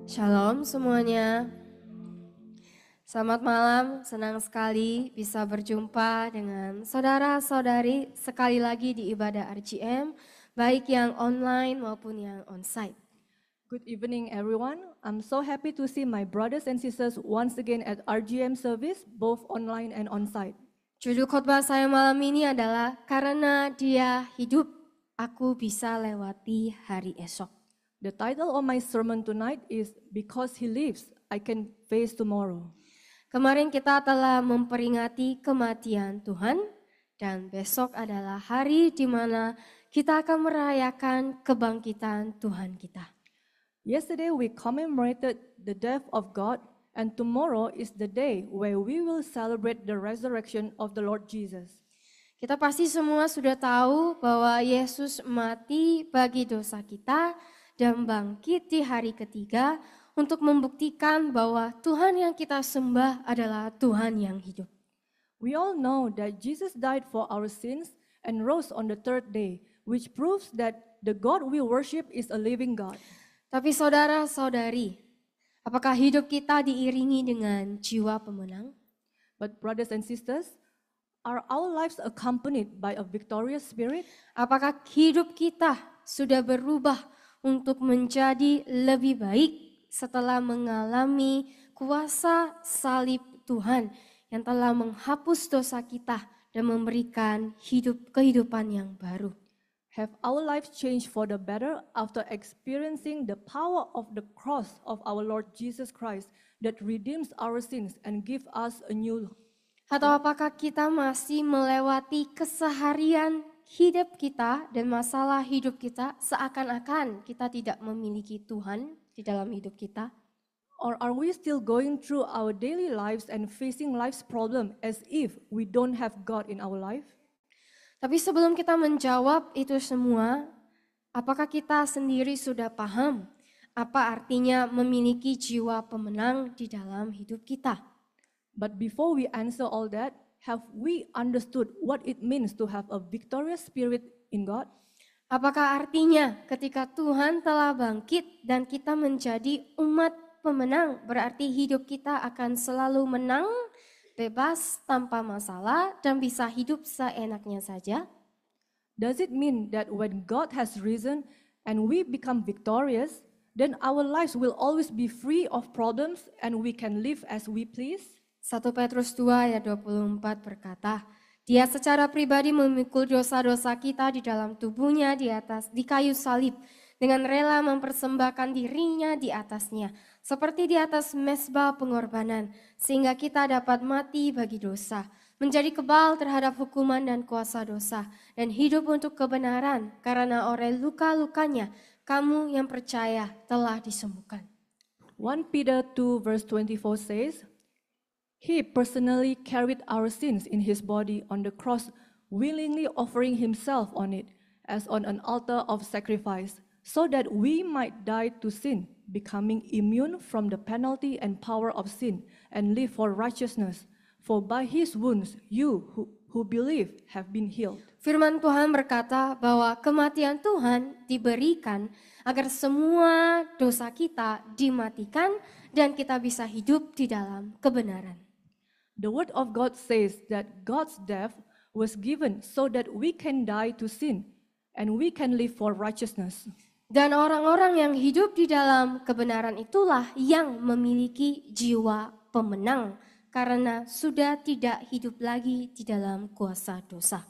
Shalom semuanya. Selamat malam, senang sekali bisa berjumpa dengan saudara-saudari sekali lagi di ibadah RGM, baik yang online maupun yang onsite. Good evening, everyone. I'm so happy to see my brothers and sisters once again at RGM service, both online and on-site. Judul khotbah saya malam ini adalah Karena Dia Hidup, Aku Bisa Lewati Hari Esok. The title of my sermon tonight is Because He Lives, I Can Face Tomorrow. Kemarin kita telah memperingati kematian Tuhan dan besok adalah hari di mana kita akan merayakan kebangkitan Tuhan kita. Yesterday we commemorated the death of God, and tomorrow is the day where we will celebrate the resurrection of the Lord Jesus. Kita pasti semua sudah tahu bahwa Yesus mati bagi dosa kita dan bangkit di hari ketiga untuk membuktikan bahwa Tuhan yang kita sembah adalah Tuhan yang hidup. We all know that Jesus died for our sins and rose on the third day, which proves that the God we worship is a living God. Tapi saudara-saudari, apakah hidup kita diiringi dengan jiwa pemenang? But brothers and sisters, are our lives accompanied by a victorious spirit? Apakah hidup kita sudah berubah untuk menjadi lebih baik setelah mengalami kuasa salib Tuhan yang telah menghapus dosa kita dan memberikan kehidupan yang baru? Have our lives changed for the better after experiencing the power of the cross of our Lord Jesus Christ that redeems our sins and gives us a new? Atau apakah kita masih melewati keseharian hidup kita dan masalah hidup kita seakan-akan kita tidak memiliki Tuhan di dalam hidup kita? Or are we still going through our daily lives and facing life's problem as if we don't have God in our life? Tapi sebelum kita menjawab itu semua, apakah kita sendiri sudah paham apa artinya memiliki jiwa pemenang di dalam hidup kita? But before we answer all that, have we understood what it means to have a victorious spirit in God? Apakah artinya ketika Tuhan telah bangkit dan kita menjadi umat pemenang, berarti hidup kita akan selalu menang, bebas, tanpa masalah, dan bisa hidup seenaknya saja? Does it mean that when God has risen and we become victorious, then our lives will always be free of problems and we can live as we please? 1 Petrus 2 ayat 24 berkata, Dia secara pribadi memikul dosa-dosa kita di dalam tubuhnya di kayu salib, dengan rela mempersembahkan dirinya di atasnya, seperti di atas mezbah pengorbanan, sehingga kita dapat mati bagi dosa, menjadi kebal terhadap hukuman dan kuasa dosa, dan hidup untuk kebenaran, karena oleh luka-lukanya kamu yang percaya telah disembuhkan. 1 Peter 2 verse 24 says, He personally carried our sins in His body on the cross, willingly offering Himself on it as on an altar of sacrifice, so that we might die to sin, becoming immune from the penalty and power of sin, and live for righteousness. For by His wounds you who believe have been healed. Firman Tuhan berkata bahwa kematian Tuhan diberikan agar semua dosa kita dimatikan dan kita bisa hidup di dalam kebenaran. The word of God says that God's death was given so that we can die to sin and we can live for righteousness. Dan orang-orang yang hidup di dalam kebenaran itulah yang memiliki jiwa pemenang karena sudah tidak hidup lagi di dalam kuasa dosa.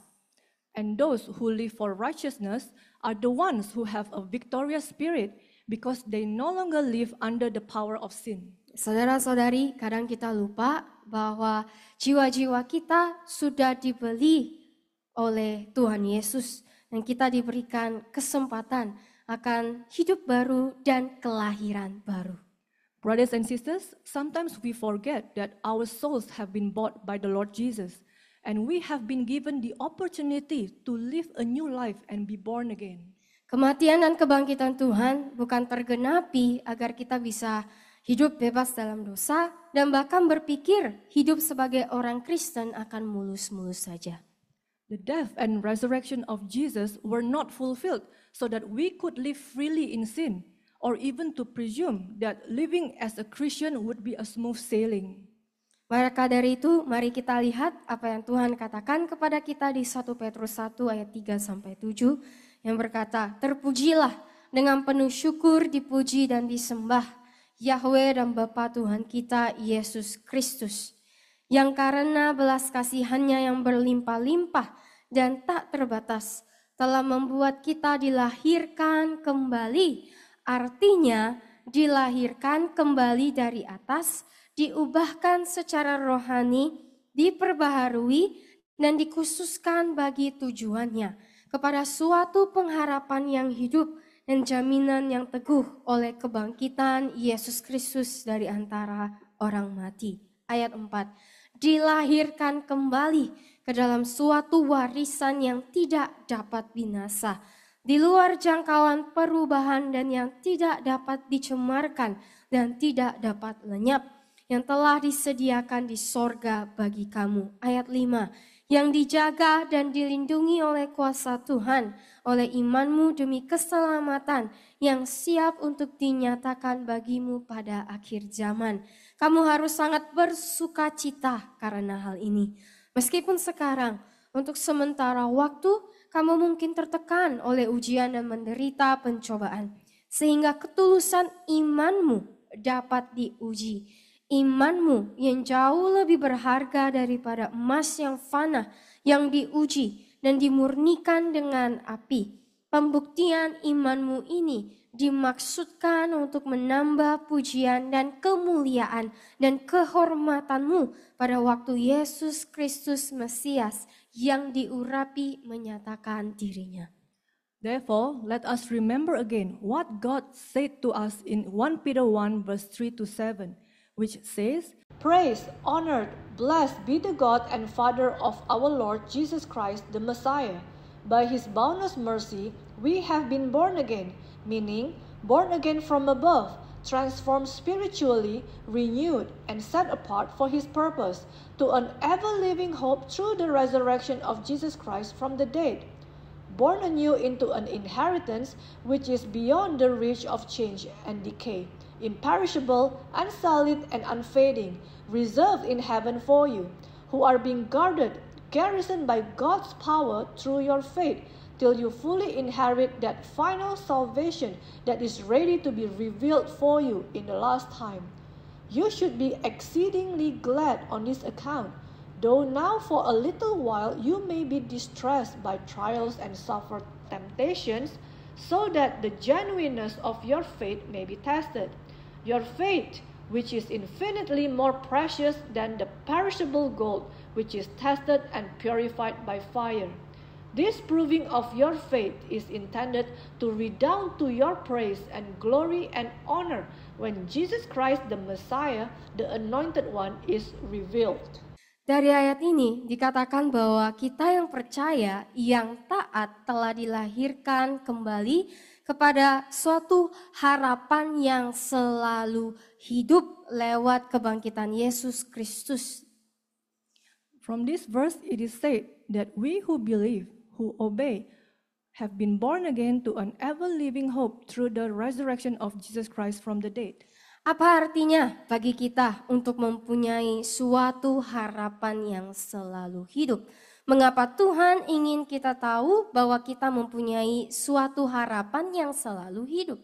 And those who live for righteousness are the ones who have a victorious spirit because they no longer live under the power of sin. Saudara-saudari, kadang kita lupa bahwa jiwa-jiwa kita sudah dibeli oleh Tuhan Yesus dan kita diberikan kesempatan akan hidup baru dan kelahiran baru. Brothers and sisters, sometimes we forget that our souls have been bought by the Lord Jesus and we have been given the opportunity to live a new life and be born again. Kematian dan kebangkitan Tuhan bukan tergenapi agar kita bisa hidup bebas dalam dosa dan bahkan berpikir hidup sebagai orang Kristen akan mulus-mulus saja. The death and resurrection of Jesus were not fulfilled so that we could live freely in sin or even to presume that living as a Christian would be a smooth sailing. Maka dari itu, mari kita lihat apa yang Tuhan katakan kepada kita di 1 Petrus 1 ayat 3-7 yang berkata, "Terpujilah dengan penuh syukur, dipuji dan disembah Yahweh dan Bapa Tuhan kita Yesus Kristus, yang karena belas kasihannya yang berlimpah-limpah dan tak terbatas telah membuat kita dilahirkan kembali." Artinya, dilahirkan kembali dari atas, diubahkan secara rohani, diperbaharui, dan dikhususkan bagi tujuannya kepada suatu pengharapan yang hidup dan jaminan yang teguh oleh kebangkitan Yesus Kristus dari antara orang mati. Ayat 4, dilahirkan kembali ke dalam suatu warisan yang tidak dapat binasa, di luar jangkauan perubahan dan yang tidak dapat dicemarkan dan tidak dapat lenyap, yang telah disediakan di sorga bagi kamu. Ayat 5, yang dijaga dan dilindungi oleh kuasa Tuhan, oleh imanmu demi keselamatan yang siap untuk dinyatakan bagimu pada akhir zaman. Kamu harus sangat bersuka cita karena hal ini. Meskipun sekarang, untuk sementara waktu, kamu mungkin tertekan oleh ujian dan menderita pencobaan, sehingga ketulusan imanmu dapat diuji. Imanmu yang jauh lebih berharga daripada emas yang fana, yang diuji dan dimurnikan dengan api. Pembuktian imanmu ini dimaksudkan untuk menambah pujian dan kemuliaan dan kehormatanmu pada waktu Yesus Kristus Mesias yang diurapi menyatakan dirinya. Therefore, let us remember again what God said to us in 1 Peter 1 verse 3-7, which says, "Praise, honored, blessed be the God and Father of our Lord Jesus Christ, the Messiah. By his boundless mercy, we have been born again," meaning born again from above, transformed spiritually, renewed, and set apart for his purpose, to an ever-living hope through the resurrection of Jesus Christ from the dead, born anew into an inheritance which is beyond the reach of change and decay, imperishable, unsullied, and unfading, reserved in heaven for you, who are being guarded, garrisoned by God's power through your faith, till you fully inherit that final salvation that is ready to be revealed for you in the last time. You should be exceedingly glad on this account, though now for a little while you may be distressed by trials and suffer temptations, so that the genuineness of your faith may be tested. Your faith, which is infinitely more precious than the perishable gold, which is tested and purified by fire. This proving of your faith is intended to redound to your praise and glory and honor when Jesus Christ the Messiah, the Anointed One, is revealed. Dari ayat ini dikatakan bahwa kita yang percaya, yang taat telah dilahirkan kembali kepada suatu harapan yang selalu hidup lewat kebangkitan Yesus Kristus. From this verse it is said that we who believe, who obey, have been born again to an ever-living hope through the resurrection of Jesus Christ from the dead. Apa artinya bagi kita untuk mempunyai suatu harapan yang selalu hidup? Mengapa Tuhan ingin kita tahu bahwa kita mempunyai suatu harapan yang selalu hidup?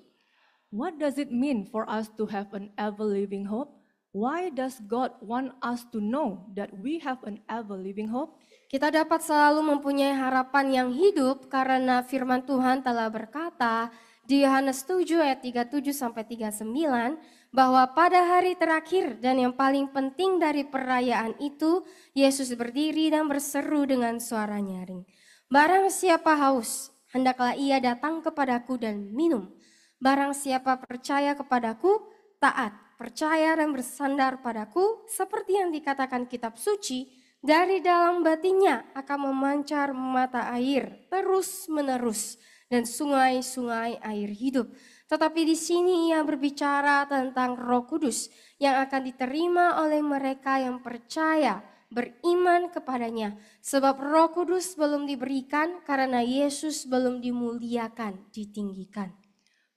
What does it mean for us to have an ever-living hope? Why does God want us to know that we have an ever-living hope? Kita dapat selalu mempunyai harapan yang hidup karena firman Tuhan telah berkata di Yohanes 7 ayat 37-39 bahwa pada hari terakhir dan yang paling penting dari perayaan itu, Yesus berdiri dan berseru dengan suara nyaring, "Barang siapa haus, hendaklah ia datang kepadaku dan minum. Barang siapa percaya kepadaku, taat, percaya dan bersandar padaku, seperti yang dikatakan kitab suci, dari dalam batinnya akan memancar mata air terus-menerus dan sungai-sungai air hidup." Tetapi di sini ia berbicara tentang Roh Kudus yang akan diterima oleh mereka yang percaya, beriman kepadanya. Sebab Roh Kudus belum diberikan karena Yesus belum dimuliakan, ditinggikan.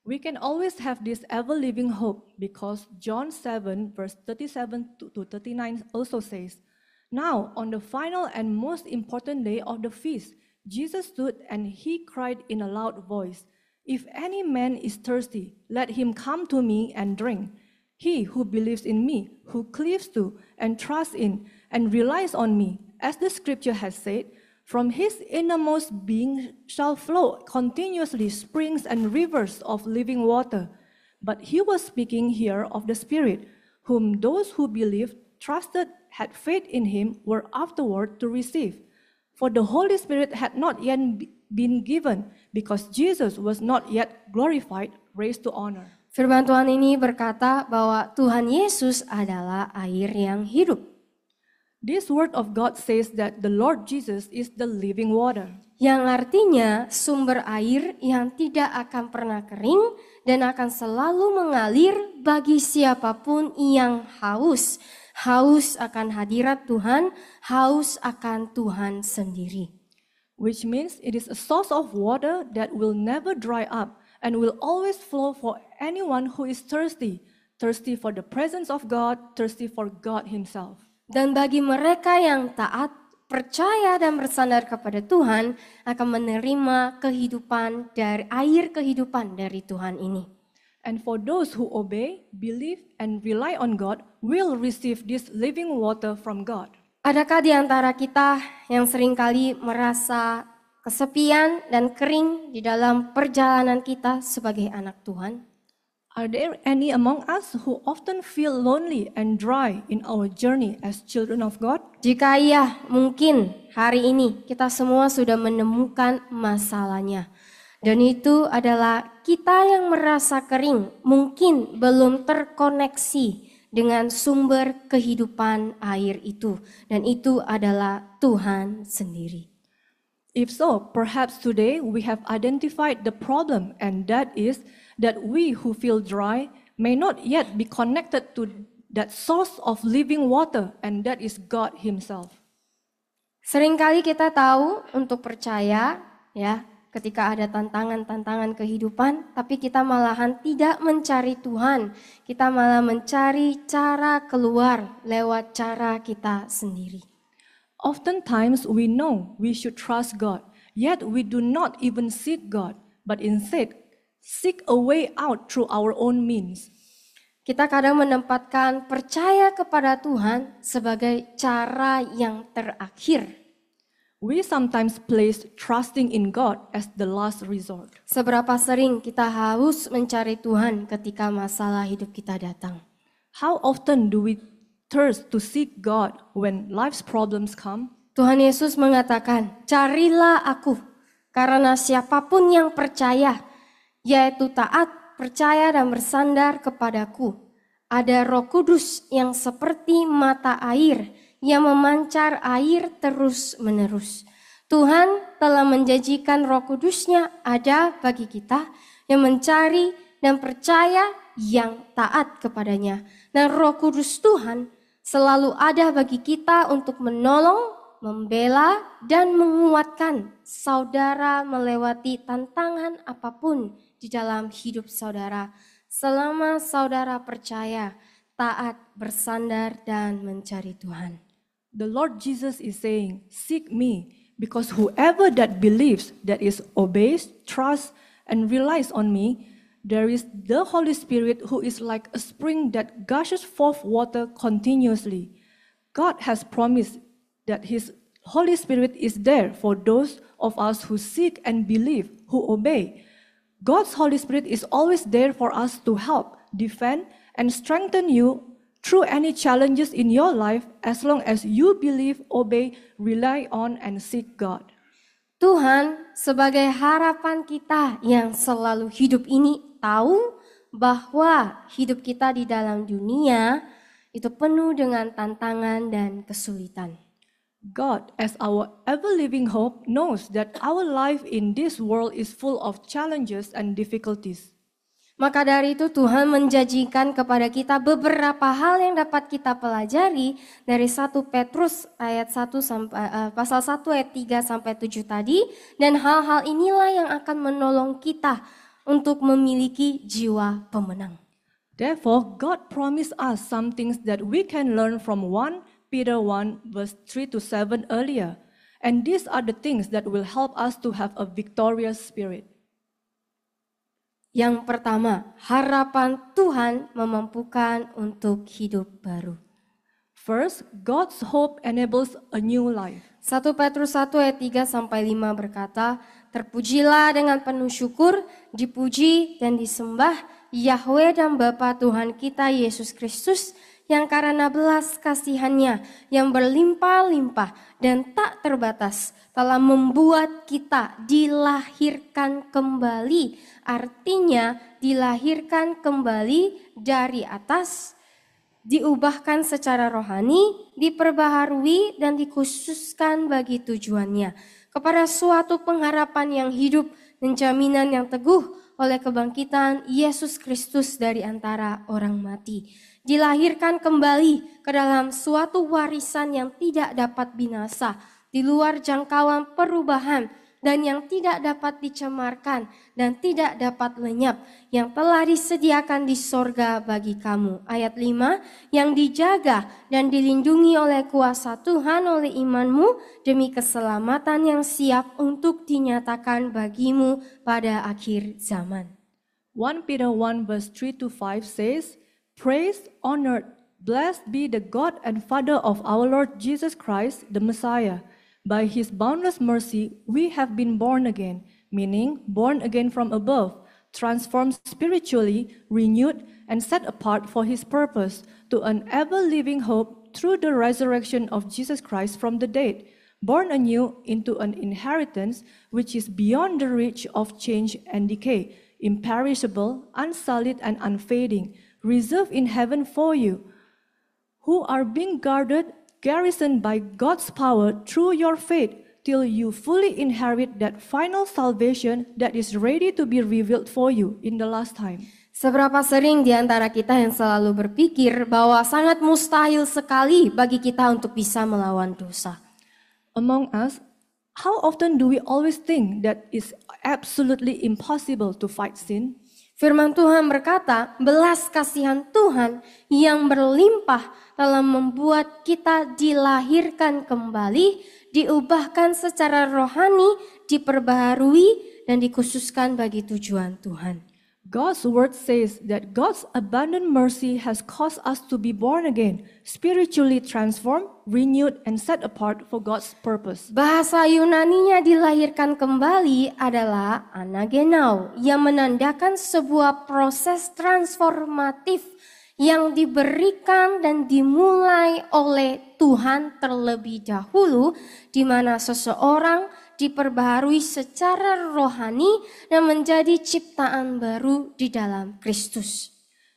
We can always have this ever-living hope because John 7 verse 37 to 39 also says, "Now on the final and most important day of the feast, Jesus stood and he cried in a loud voice, 'If any man is thirsty, let him come to me and drink. He who believes in me, who cleaves to and trusts in and relies on me, as the scripture has said, from his innermost being shall flow continuously springs and rivers of living water.' But he was speaking here of the Spirit, whom those who believed, trusted, had faith in him were afterward to receive. For the Holy Spirit had not yet been given, because Jesus was not yet glorified, raised to honor." Firman Tuhan ini berkata bahwa Tuhan Yesus adalah air yang hidup. This word of God says that the Lord Jesus is the living water. Yang artinya sumber air yang tidak akan pernah kering dan akan selalu mengalir bagi siapapun yang haus. Haus akan hadirat Tuhan, haus akan Tuhan sendiri. Which means it is a source of water that will never dry up and will always flow for anyone who is thirsty. Thirsty for the presence of God, thirsty for God himself. Dan bagi mereka yang taat, percaya dan bersandar kepada Tuhan akan menerima kehidupan dari air kehidupan dari Tuhan ini. And for those who obey, believe, and rely on God will receive this living water from God. Adakah di antara kita yang seringkali merasa kesepian dan kering di dalam perjalanan kita sebagai anak Tuhan? Are there any among us who often feel lonely and dry in our journey as children of God? Jika iya, mungkin hari ini kita semua sudah menemukan masalahnya. Dan itu adalah kita yang merasa kering, mungkin belum terkoneksi dengan sumber kehidupan air itu. Dan itu adalah Tuhan sendiri. If so, perhaps today we have identified the problem, and that is that we who feel dry may not yet be connected to that source of living water, and that is God himself. Seringkali kita tahu untuk percaya ya ketika ada tantangan-tantangan kehidupan, tapi kita malahan tidak mencari Tuhan. Kita malah mencari cara keluar lewat cara kita sendiri. Oftentimes we know we should trust God, yet we do not even seek God, but instead seek a way out through our own means. Kita kadang menempatkan percaya kepada Tuhan sebagai cara yang terakhir. We sometimes place trusting in God as the last resort. Seberapa sering kita harus mencari Tuhan ketika masalah hidup kita datang? How often do we thirst to seek God when life's problems come? Tuhan Yesus mengatakan, "Carilah aku, karena siapapun yang percaya, yaitu taat, percaya dan bersandar kepadaku, ada Roh Kudus yang seperti mata air yang memancar air terus-menerus." Tuhan telah menjanjikan Roh Kudus-Nya ada bagi kita yang mencari dan percaya yang taat kepadanya. Dan Roh Kudus Tuhan selalu ada bagi kita untuk menolong, membela, dan menguatkan saudara melewati tantangan apapun di dalam hidup saudara. Selama saudara percaya, taat, bersandar, dan mencari Tuhan. The Lord Jesus is saying, "Seek me, because whoever that believes, that is obeys, trusts, and relies on me, there is the Holy Spirit who is like a spring that gushes forth water continuously." God has promised that His Holy Spirit is there for those of us who seek and believe, who obey. God's Holy Spirit is always there for us to help, defend, and strengthen you through any challenges in your life as long as you believe, obey, rely on, and seek God. Tuhan sebagai harapan kita yang selalu hidup ini tahu bahwa hidup kita di dalam dunia itu penuh dengan tantangan dan kesulitan. God, as our ever-living hope, knows that our life in this world is full of challenges and difficulties. Maka dari itu Tuhan menjanjikan kepada kita beberapa hal yang dapat kita pelajari dari 1 Petrus ayat 1 sampai pasal 1 ayat 3 sampai 7 tadi, dan hal-hal inilah yang akan menolong kita untuk memiliki jiwa pemenang. Therefore, God promised us some things that we can learn from 1 Peter 1 verse 3 to 7 earlier. And these are the things that will help us to have a victorious spirit. Yang pertama, harapan Tuhan memampukan untuk hidup baru. First, God's hope enables a new life. 1 Petrus 1 ayat 3 sampai 5 berkata, "Terpujilah dengan penuh syukur, dipuji dan disembah Yahweh dan Bapa Tuhan kita Yesus Kristus, yang karena belas kasihannya yang berlimpah-limpah dan tak terbatas telah membuat kita dilahirkan kembali." Artinya dilahirkan kembali dari atas, diubahkan secara rohani, diperbaharui dan dikhususkan bagi tujuannya, kepada suatu pengharapan yang hidup dan jaminan yang teguh oleh kebangkitan Yesus Kristus dari antara orang mati. Dilahirkan kembali ke dalam suatu warisan yang tidak dapat binasa, di luar jangkauan perubahan dan yang tidak dapat dicemarkan dan tidak dapat lenyap, yang telah disediakan di sorga bagi kamu. Ayat 5, yang dijaga dan dilindungi oleh kuasa Tuhan oleh imanmu demi keselamatan yang siap untuk dinyatakan bagimu pada akhir zaman. 1 Peter 1 verse 3 to 5 says, "Praise, honored, blessed be the God and Father of our Lord Jesus Christ, the Messiah. By his boundless mercy, we have been born again," meaning born again from above, transformed spiritually, renewed, and set apart for his purpose, to an ever-living hope through the resurrection of Jesus Christ from the dead, born anew into an inheritance which is beyond the reach of change and decay, imperishable, unsullied, and unfading, reserved in heaven for you, who are being guarded, garrisoned by God's power through your faith, till you fully inherit that final salvation that is ready to be revealed for you in the last time. Seberapa sering di antara kita yang selalu berpikir bahwa sangat mustahil sekali bagi kita untuk bisa melawan dosa? Among us, how often do we always think that it's absolutely impossible to fight sin? Firman Tuhan berkata, belas kasihan Tuhan yang berlimpah telah membuat kita dilahirkan kembali, diubahkan secara rohani, diperbaharui, dan dikhususkan bagi tujuan Tuhan. God's word says that God's abundant mercy has caused us to be born again, spiritually transformed, renewed, and set apart for God's purpose. Bahasa Yunaninya dilahirkan kembali adalah anagenao, yang menandakan sebuah proses transformatif yang diberikan dan dimulai oleh Tuhan terlebih dahulu, di mana seseorang diperbaharui secara rohani dan menjadi ciptaan baru di dalam Kristus.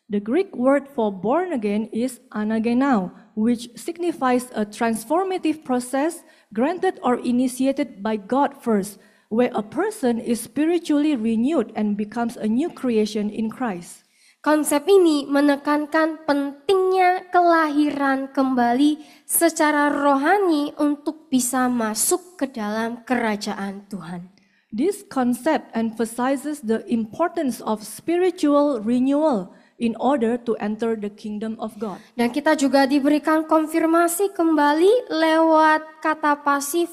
The Greek word for born again is anagenao, which signifies a transformative process granted or initiated by God first, where a person is spiritually renewed and becomes a new creation in Christ. Konsep ini menekankan pentingnya kelahiran kembali secara rohani untuk bisa masuk ke dalam kerajaan Tuhan. This concept emphasizes the importance of spiritual renewal in order to enter the kingdom of God. Dan kita juga diberikan konfirmasi kembali lewat kata pasif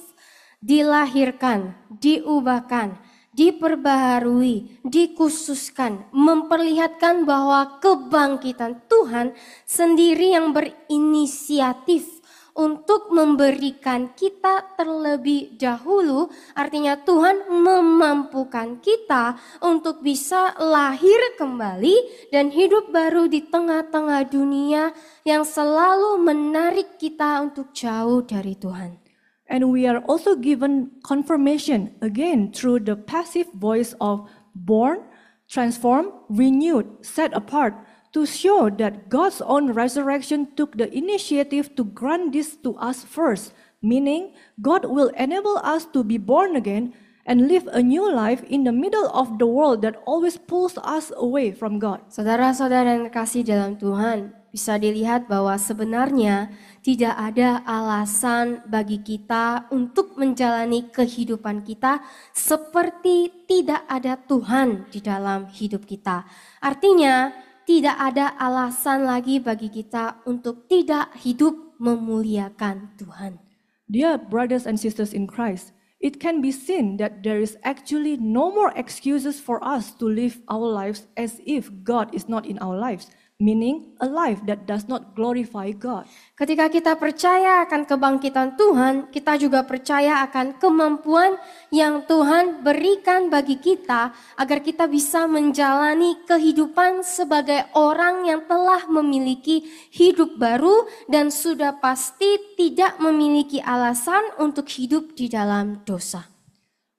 dilahirkan, diubahkan, diperbaharui, dikhususkan, memperlihatkan bahwa kebangkitan Tuhan sendiri yang berinisiatif untuk memberikan kita terlebih dahulu. Artinya Tuhan memampukan kita untuk bisa lahir kembali dan hidup baru di tengah-tengah dunia yang selalu menarik kita untuk jauh dari Tuhan. And we are also given confirmation again through the passive voice of born, transformed, renewed, set apart, to show that God's own resurrection took the initiative to grant this to us first, meaning God will enable us to be born again and live a new life in the middle of the world that always pulls us away from God. Saudara-saudara yang kasih dalam Tuhan, bisa dilihat bahwa sebenarnya tidak ada alasan bagi kita untuk menjalani kehidupan kita seperti tidak ada Tuhan di dalam hidup kita. Artinya, tidak ada alasan lagi bagi kita untuk tidak hidup memuliakan Tuhan. Dear brothers and sisters in Christ, it can be seen that there is actually no more excuses for us to live our lives as if God is not in our lives, meaning a life that does not glorify God. Ketika kita percaya akan kebangkitan Tuhan, kita juga percaya akan kemampuan yang Tuhan berikan bagi kita agar kita bisa menjalani kehidupan sebagai orang yang telah memiliki hidup baru dan sudah pasti tidak memiliki alasan untuk hidup di dalam dosa.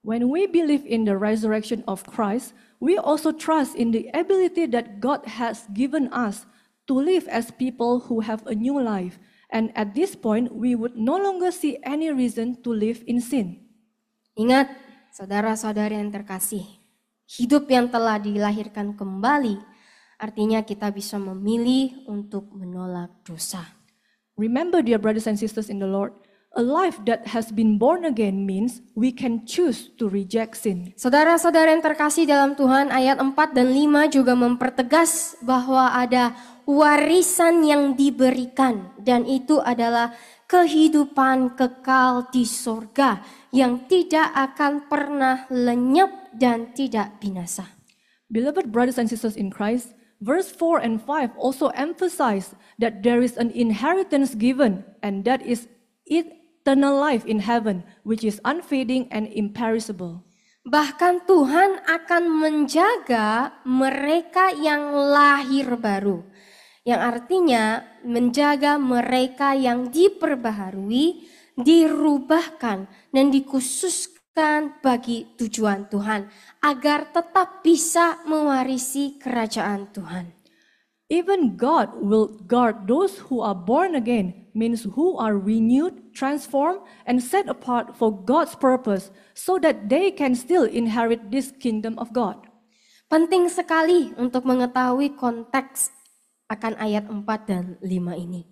When we believe in the resurrection of Christ, we also trust in the ability that God has given us to live as people who have a new life. And at this point, we would no longer see any reason to live in sin. Ingat, saudara-saudari yang terkasih, hidup yang telah dilahirkan kembali artinya kita bisa memilih untuk menolak dosa. Remember, dear brothers and sisters in the Lord, a life that has been born again means we can choose to reject sin. Saudara-saudara yang terkasih dalam Tuhan, ayat 4 dan 5 juga mempertegas bahwa ada warisan yang diberikan dan itu adalah kehidupan kekal di sorga yang tidak akan pernah lenyap dan tidak binasa. Beloved brothers and sisters in Christ, verse 4 and 5 also emphasize that there is an inheritance given, and that is eternal life in heaven, which is unfading and imperishable. Bahkan Tuhan akan menjaga mereka yang lahir baru, yang artinya menjaga mereka yang diperbaharui, dirubahkan, dan dikhususkan bagi tujuan Tuhan, agar tetap bisa mewarisi kerajaan Tuhan. Even God will guard those who are born again, means who are renewed, transformed, and set apart for God's purpose, so that they can still inherit this kingdom of God. Penting sekali untuk mengetahui konteks akan ayat 4 dan 5 ini.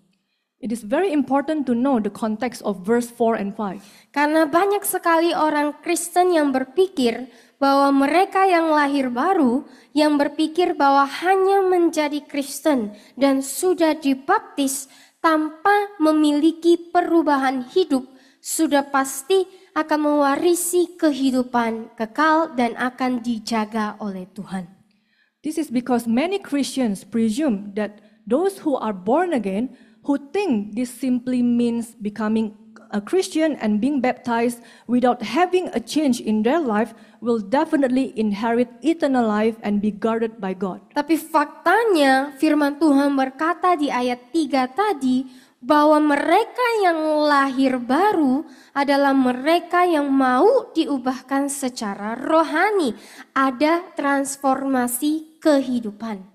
It is very important to know the context of verse 4 and 5. Karena banyak sekali orang Kristen yang berpikir bahwa mereka yang lahir baru, yang berpikir bahwa hanya menjadi Kristen dan sudah dibaptis tanpa memiliki perubahan hidup, sudah pasti akan mewarisi kehidupan kekal dan akan dijaga oleh Tuhan. This is because many Christians presume that those who are born again, who think this simply means becoming a Christian and being baptized without having a change in their life, will definitely inherit eternal life and be guarded by God. Tapi faktanya firman Tuhan berkata di ayat 3 tadi bahwa mereka yang lahir baru adalah mereka yang mau diubahkan secara rohani, ada transformasi kehidupan.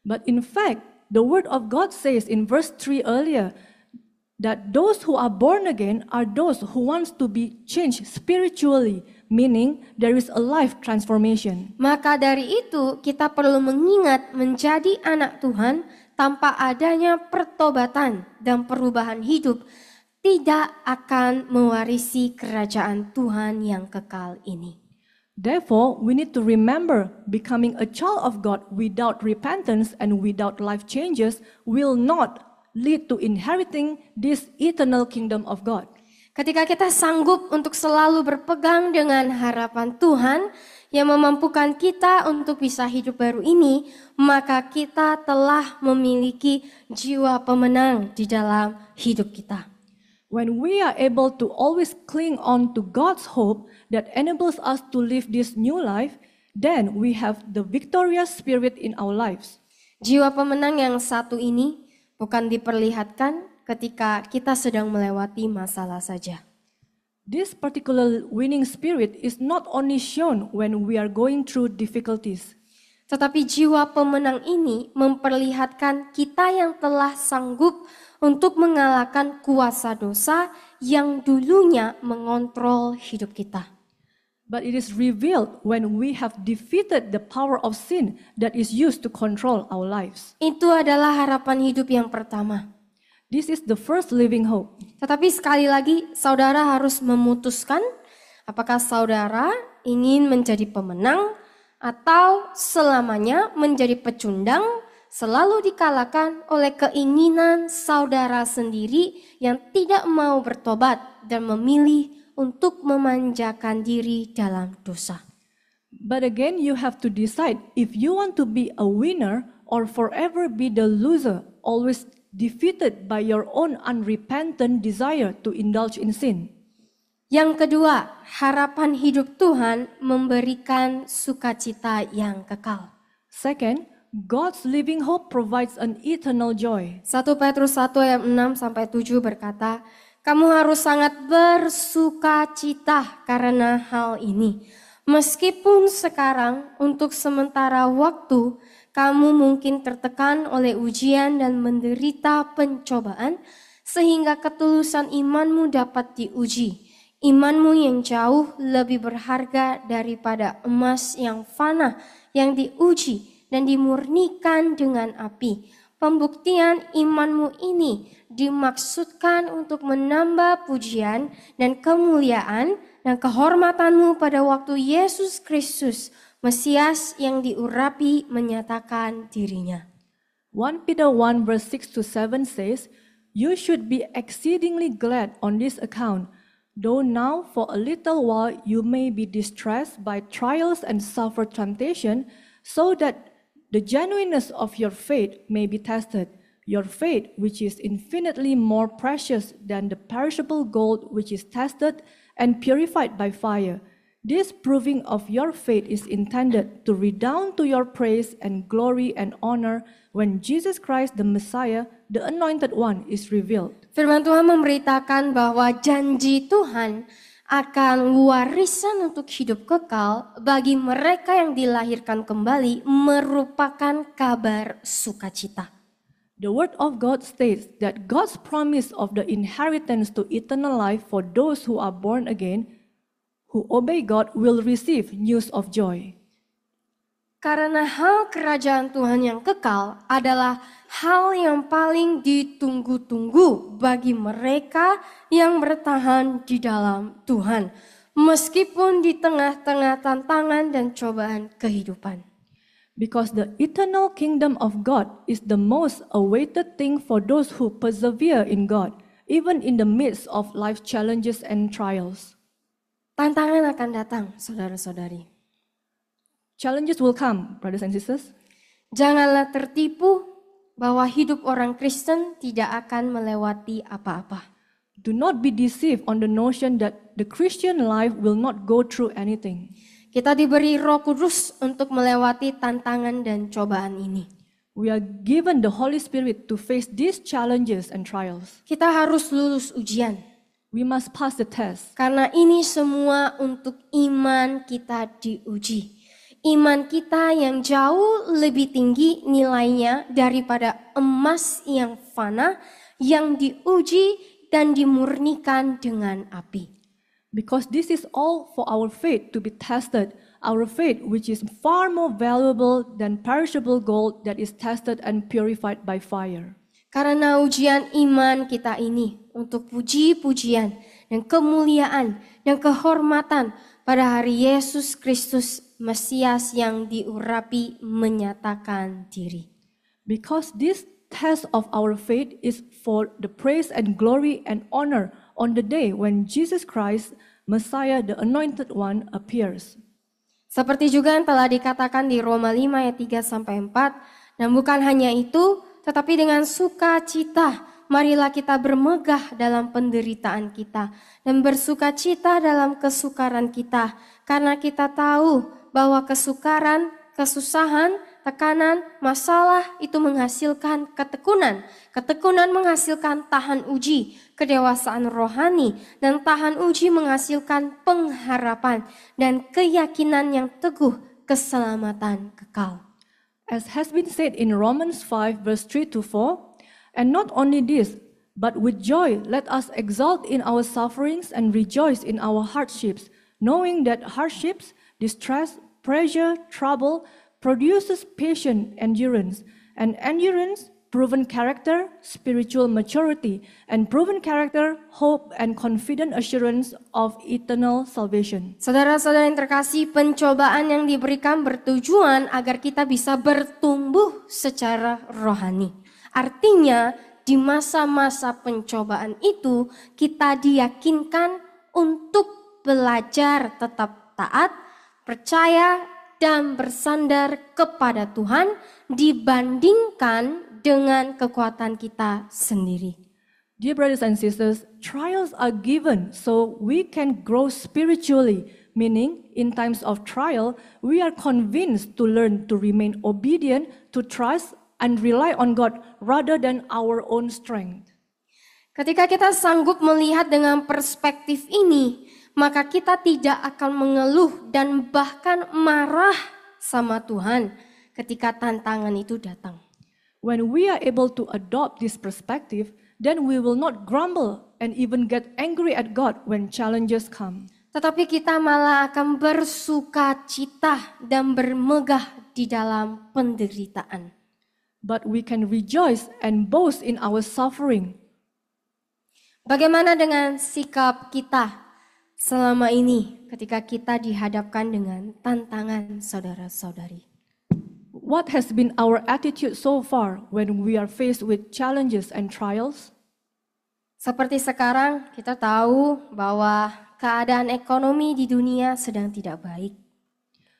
But in fact, the word of God says in verse 3 earlier that those who are born again are those who wants to be changed spiritually, meaning there is a life transformation. Maka dari itu kita perlu mengingat menjadi anak Tuhan tanpa adanya pertobatan dan perubahan hidup tidak akan mewarisi kerajaan Tuhan yang kekal ini. Therefore, we need to remember becoming a child of God without repentance and without life changes will not lead to inheriting this eternal kingdom of God. Ketika kita sanggup untuk selalu berpegang dengan harapan Tuhan yang memampukan kita untuk bisa hidup baru ini, maka kita telah memiliki jiwa pemenang di dalam hidup kita. When we are able to always cling on to God's hope that enables us to live this new life, then we have the victorious spirit in our lives. Jiwa pemenang yang satu ini bukan diperlihatkan ketika kita sedang melewati masalah saja. This particular winning spirit is not only shown when we are going through difficulties, tetapi jiwa pemenang ini memperlihatkan kita yang telah sanggup untuk mengalahkan kuasa dosa yang dulunya mengontrol hidup kita. but it is revealed when we have defeated the power of sin that is used to control our lives. Itu adalah harapan hidup yang pertama. This is the first living hope. Tetapi sekali lagi, saudara harus memutuskan apakah saudara ingin menjadi pemenang atau selamanya menjadi pecundang, selalu dikalahkan oleh keinginan saudara sendiri yang tidak mau bertobat dan memilih untuk memanjakan diri dalam dosa. But again, you have to decide if you want to be a winner or forever be the loser, always defeated by your own unrepentant desire to indulge in sin. Yang kedua, harapan hidup Tuhan memberikan sukacita yang kekal. Second, God's living hope provides an eternal joy. 1 Petrus 1 ayat 6-7 berkata, kamu harus sangat bersukacita karena hal ini. Meskipun sekarang untuk sementara waktu kamu mungkin tertekan oleh ujian dan menderita pencobaan sehingga ketulusan imanmu dapat diuji. Imanmu yang jauh lebih berharga daripada emas yang fana yang diuji dan dimurnikan dengan api. Pembuktian imanmu ini dimaksudkan untuk menambah pujian dan kemuliaan dan kehormatanmu pada waktu Yesus Kristus, Mesias yang diurapi menyatakan dirinya. 1 Peter 1 verse 6-7 says, you should be exceedingly glad on this account, though now for a little while you may be distressed by trials and suffer temptation, so that the genuineness of your faith may be tested. Your faith, which is infinitely more precious than the perishable gold which is tested and purified by fire. This proving of your faith is intended to redound to your praise and glory and honor when Jesus Christ the Messiah, the Anointed One, is revealed. Firman Tuhan memberitakan bahwa janji Tuhan akan warisan untuk hidup kekal bagi mereka yang dilahirkan kembali merupakan kabar sukacita. The word of God states that God's promise of the inheritance to eternal life for those who are born again, who obey God, will receive news of joy. Karena hal kerajaan Tuhan yang kekal adalah hal yang paling ditunggu-tunggu bagi mereka yang bertahan di dalam Tuhan, meskipun di tengah-tengah tantangan dan cobaan kehidupan. Because the eternal kingdom of God is the most awaited thing for those who persevere in God, even in the midst of life challenges and trials. Tantangan akan datang, saudara-saudari. Challenges will come, brothers and sisters. Janganlah tertipu bahwa hidup orang Kristen tidak akan melewati apa-apa. Do not be deceived on the notion that the Christian life will not go through anything. Kita diberi Roh Kudus untuk melewati tantangan dan cobaan ini. We are given the Holy Spirit to face these challenges and trials. Kita harus lulus ujian. We must pass the test. Karena ini semua untuk iman kita diuji. Iman kita yang jauh lebih tinggi nilainya daripada emas yang fana yang diuji dan dimurnikan dengan api. Because this is all for our faith to be tested, our faith which is far more valuable than perishable gold that is tested and purified by fire. Karena ujian iman kita ini untuk puji-pujian dan kemuliaan dan kehormatan pada hari Yesus Kristus, Mesias yang diurapi menyatakan diri. Because this test of our faith is for the praise and glory and honor on the day when Jesus Christ, Messiah, the Anointed One, appears. Seperti juga yang telah dikatakan di Roma 5 ayat 3-4, dan bukan hanya itu, tetapi dengan sukacita, marilah kita bermegah dalam penderitaan kita dan bersukacita dalam kesukaran kita, karena kita tahu bahwa kesukaran, kesusahan, tekanan, masalah itu menghasilkan ketekunan. Ketekunan menghasilkan tahan uji, kedewasaan rohani, dan tahan uji menghasilkan pengharapan dan keyakinan yang teguh keselamatan kekal. As has been said in Romans 5 verse 3-4, and not only this, but with joy let us exult in our sufferings and rejoice in our hardships, knowing that hardships, distress, pressure, trouble produces patient endurance, and endurance, proven character, spiritual maturity, and proven character, hope, and confident assurance of eternal salvation. Saudara-saudara yang terkasih, pencobaan yang diberikan bertujuan agar kita bisa bertumbuh secara rohani. Artinya, di masa-masa pencobaan itu kita diyakinkan untuk belajar tetap taat, percaya, dan bersandar kepada Tuhan dibandingkan dengan kekuatan kita sendiri. Dear brothers and sisters, trials are given so we can grow spiritually, meaning in times of trial, we are convinced to learn to remain obedient, to trust, and rely on God rather than our own strength. Ketika kita sanggup melihat dengan perspektif ini, maka kita tidak akan mengeluh dan bahkan marah sama Tuhan ketika tantangan itu datang. When we are able to adopt this perspective, then we will not grumble and even get angry at God when challenges come. Tetapi kita malah akan bersuka cita dan bermegah di dalam penderitaan. But we can rejoice and boast in our suffering. Bagaimana dengan sikap kita selama ini ketika kita dihadapkan dengan tantangan saudara-saudari? What has been our attitude so far when we are faced with challenges and trials? Seperti sekarang kita tahu bahwa keadaan ekonomi di dunia sedang tidak baik.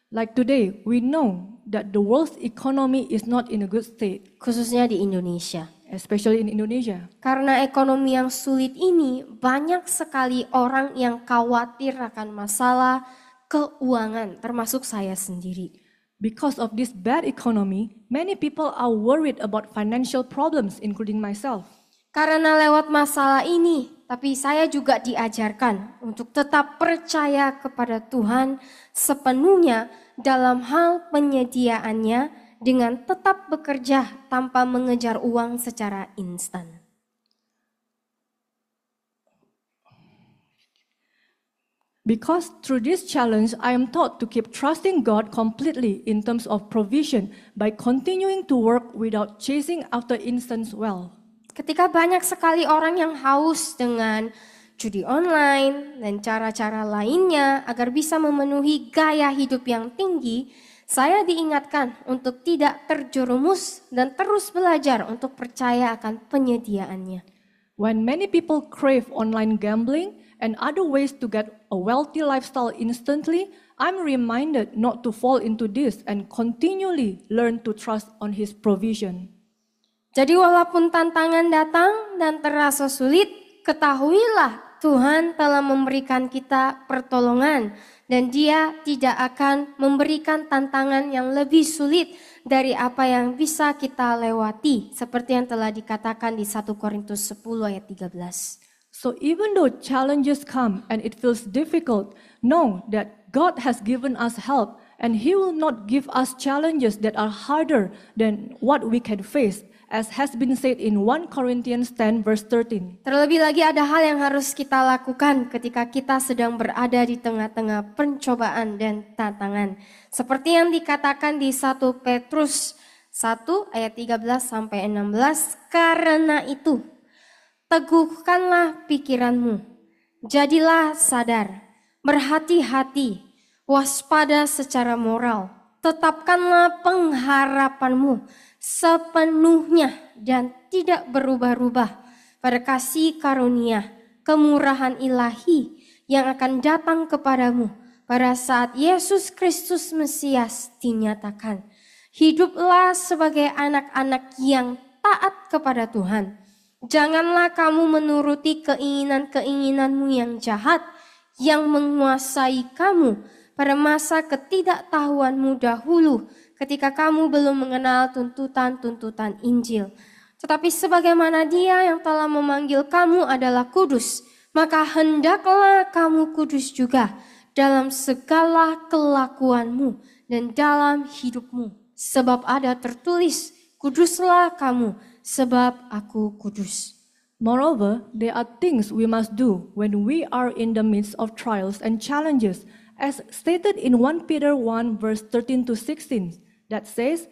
Like today, we know that the world's economy is not in a good state, Khususnya di Indonesia. especially in Indonesia. Karena ekonomi yang sulit ini, banyak sekali orang yang khawatir akan masalah keuangan, termasuk saya sendiri. Because of this bad economy, many people are worried about financial problems, including myself. Karena lewat masalah ini, tapi saya juga diajarkan untuk tetap percaya kepada Tuhan sepenuhnya dalam hal penyediaannya dengan tetap bekerja tanpa mengejar uang secara instan. Because through this challenge, I am taught to keep trusting God completely in terms of provision by continuing to work without chasing after instant wealth. Ketika banyak sekali orang yang haus dengan judi online dan cara-cara lainnya agar bisa memenuhi gaya hidup yang tinggi, saya diingatkan untuk tidak terjerumus dan terus belajar untuk percaya akan penyediaannya. When many people crave online gambling and other ways to get a wealthy lifestyle instantly, I'm reminded not to fall into this and continually learn to trust on His provision. Jadi walaupun tantangan datang dan terasa sulit, ketahuilah Tuhan telah memberikan kita pertolongan dan Dia tidak akan memberikan tantangan yang lebih sulit dari apa yang bisa kita lewati, seperti yang telah dikatakan di 1 Korintus 10 ayat 13. So even though challenges come and it feels difficult, know that God has given us help and He will not give us challenges that are harder than what we can face, as has been said in 1 Corinthians 10 verse 13. Terlebih lagi ada hal yang harus kita lakukan ketika kita sedang berada di tengah-tengah pencobaan dan tantangan. Seperti yang dikatakan di 1 Petrus 1 ayat 13 sampai 16, karena itu teguhkanlah pikiranmu, jadilah sadar, berhati-hati, waspada secara moral, tetapkanlah pengharapanmu sepenuhnya dan tidak berubah-ubah pada kasih karunia, kemurahan ilahi yang akan datang kepadamu pada saat Yesus Kristus Mesias dinyatakan. Hiduplah sebagai anak-anak yang taat kepada Tuhan. Janganlah kamu menuruti keinginan-keinginanmu yang jahat yang menguasai kamu pada masa ketidaktahuanmu dahulu ketika kamu belum mengenal tuntutan-tuntutan Injil. Tetapi sebagaimana Dia yang telah memanggil kamu adalah kudus, maka hendaklah kamu kudus juga dalam segala kelakuanmu dan dalam hidupmu. Sebab ada tertulis, kuduslah kamu sebab aku kudus. Moreover, there are things we must do when we are in the midst of trials and challenges, as stated in 1 Peter 1 verse 13 to 16, that says,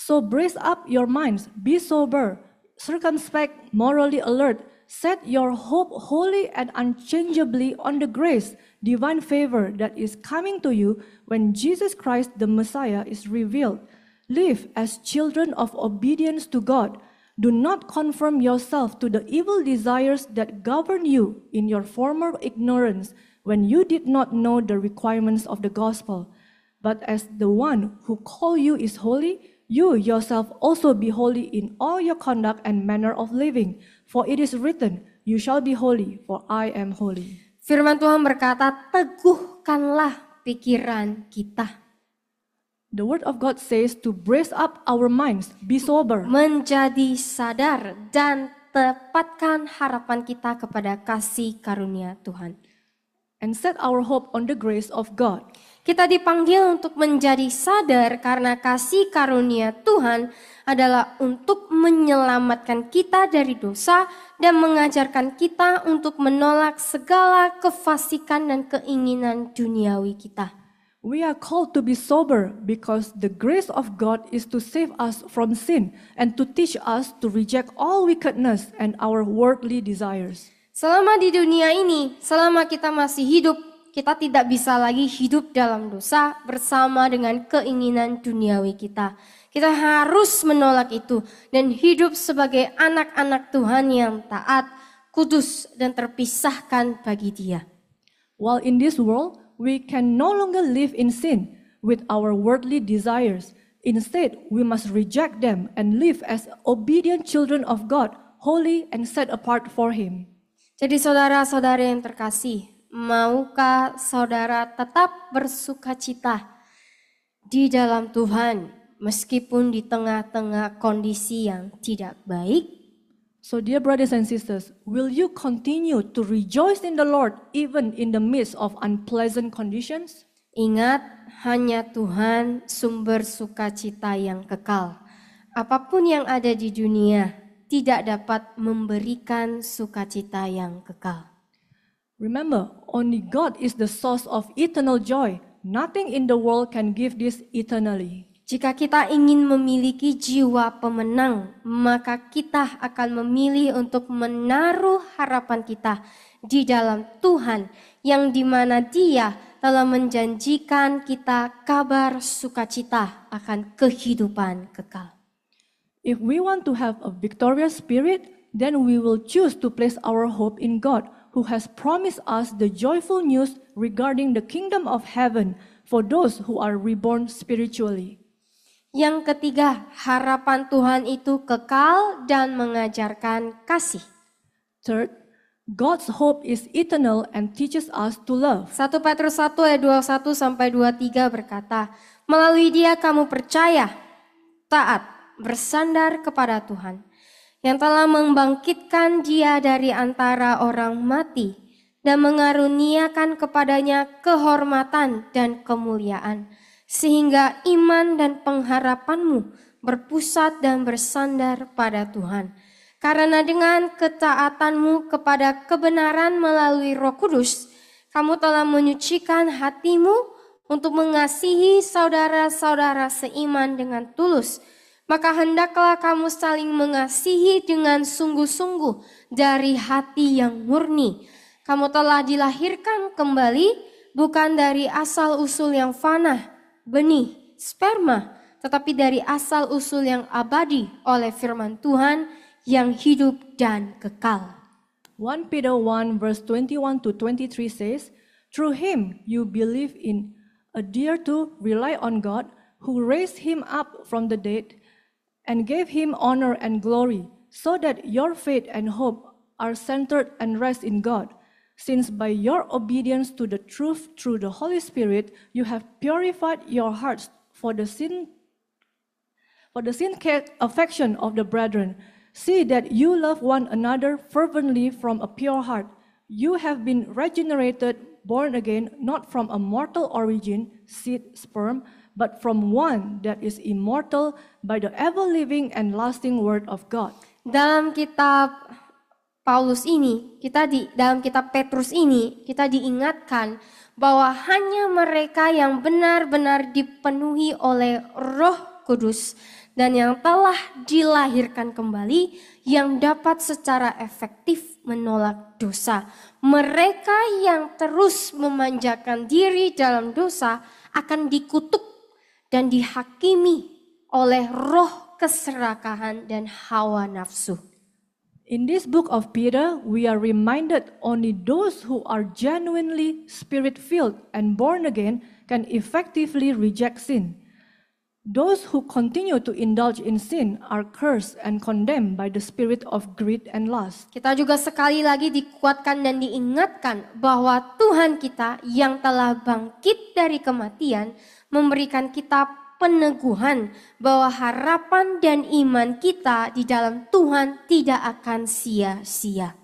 "So brace up your minds, be sober, circumspect, morally alert, set your hope wholly and unchangeably on the grace, divine favor that is coming to you when Jesus Christ the Messiah is revealed. Live as children of obedience to God. Do not conform yourself to the evil desires that govern you in your former ignorance when you did not know the requirements of the gospel. But as the one who called you is holy, you yourself also be holy in all your conduct and manner of living. For it is written, you shall be holy, for I am holy." Firman Tuhan berkata, teguhkanlah pikiran kita. The word of God says to brace up our minds, be sober. Menjadi sadar dan tepatkan harapan kita kepada kasih karunia Tuhan. And set our hope on the grace of God. Kita dipanggil untuk menjadi sadar karena kasih karunia Tuhan adalah untuk menyelamatkan kita dari dosa dan mengajarkan kita untuk menolak segala kefasikan dan keinginan duniawi kita. We are called to be sober because the grace of God is to save us from sin and to teach us to reject all wickedness and our worldly desires. Selama di dunia ini, selama kita masih hidup, kita tidak bisa lagi hidup dalam dosa bersama dengan keinginan duniawi kita. Kita harus menolak itu dan hidup sebagai anak-anak Tuhan yang taat, kudus, dan terpisahkan bagi Dia. While in this world, we can no longer live in sin with our worldly desires. Instead, we must reject them and live as obedient children of God, holy and set apart for Him. Jadi saudara-saudara yang terkasih, maukah saudara tetap bersukacita di dalam Tuhan meskipun di tengah-tengah kondisi yang tidak baik? So dear brothers and sisters, will you continue to rejoice in the Lord even in the midst of unpleasant conditions? Ingat, hanya Tuhan sumber sukacita yang kekal. Apapun yang ada di dunia tidak dapat memberikan sukacita yang kekal. Remember, only God is the source of eternal joy. Nothing in the world can give this eternally. Jika kita ingin memiliki jiwa pemenang, maka kita akan memilih untuk menaruh harapan kita di dalam Tuhan, yang dimana Dia telah menjanjikan kita kabar sukacita akan kehidupan kekal. If we want to have a victorious spirit, then we will choose to place our hope in God, who has promised us the joyful news regarding the kingdom of heaven for those who are reborn spiritually. Yang ketiga, harapan Tuhan itu kekal dan mengajarkan kasih. Third, God's hope is eternal and teaches us to love. 1 Petrus 1 ayat 21 sampai 23 berkata, melalui Dia kamu percaya, taat, bersandar kepada Tuhan, yang telah membangkitkan Dia dari antara orang mati dan mengaruniakan kepadanya kehormatan dan kemuliaan, sehingga iman dan pengharapanmu berpusat dan bersandar pada Tuhan. Karena dengan ketaatanmu kepada kebenaran melalui Roh Kudus, kamu telah menyucikan hatimu untuk mengasihi saudara-saudara seiman dengan tulus. Maka hendaklah kamu saling mengasihi dengan sungguh-sungguh dari hati yang murni. Kamu telah dilahirkan kembali bukan dari asal-usul yang fana, benih, sperma, tetapi dari asal-usul yang abadi oleh firman Tuhan yang hidup dan kekal. 1 Peter 1 verse 21 to 23 says, "Through Him you believe in, adhere to, rely on God, who raised Him up from the dead and gave Him honor and glory, so that your faith and hope are centered and rest in God. Since by your obedience to the truth through the Holy Spirit, you have purified your hearts for the sin affection of the brethren. See that you love one another fervently from a pure heart. You have been regenerated, born again, not from a mortal origin, seed, sperm, but from one that is immortal by the ever-living and lasting word of God." Dalam kitab Paulus ini, dalam kitab Petrus ini, kita diingatkan bahwa hanya mereka yang benar-benar dipenuhi oleh Roh Kudus dan yang telah dilahirkan kembali yang dapat secara efektif menolak dosa. Mereka yang terus memanjakan diri dalam dosa akan dikutuk dan dihakimi oleh roh keserakahan dan hawa nafsu. In this book of Peter, we are reminded only those who are genuinely spirit-filled and born again can effectively reject sin. Those who continue to indulge in sin are cursed and condemned by the spirit of greed and lust. Kita juga sekali lagi dikuatkan dan diingatkan bahwa Tuhan kita yang telah bangkit dari kematian memberikan kita peneguhan bahwa harapan dan iman kita di dalam Tuhan tidak akan sia-sia.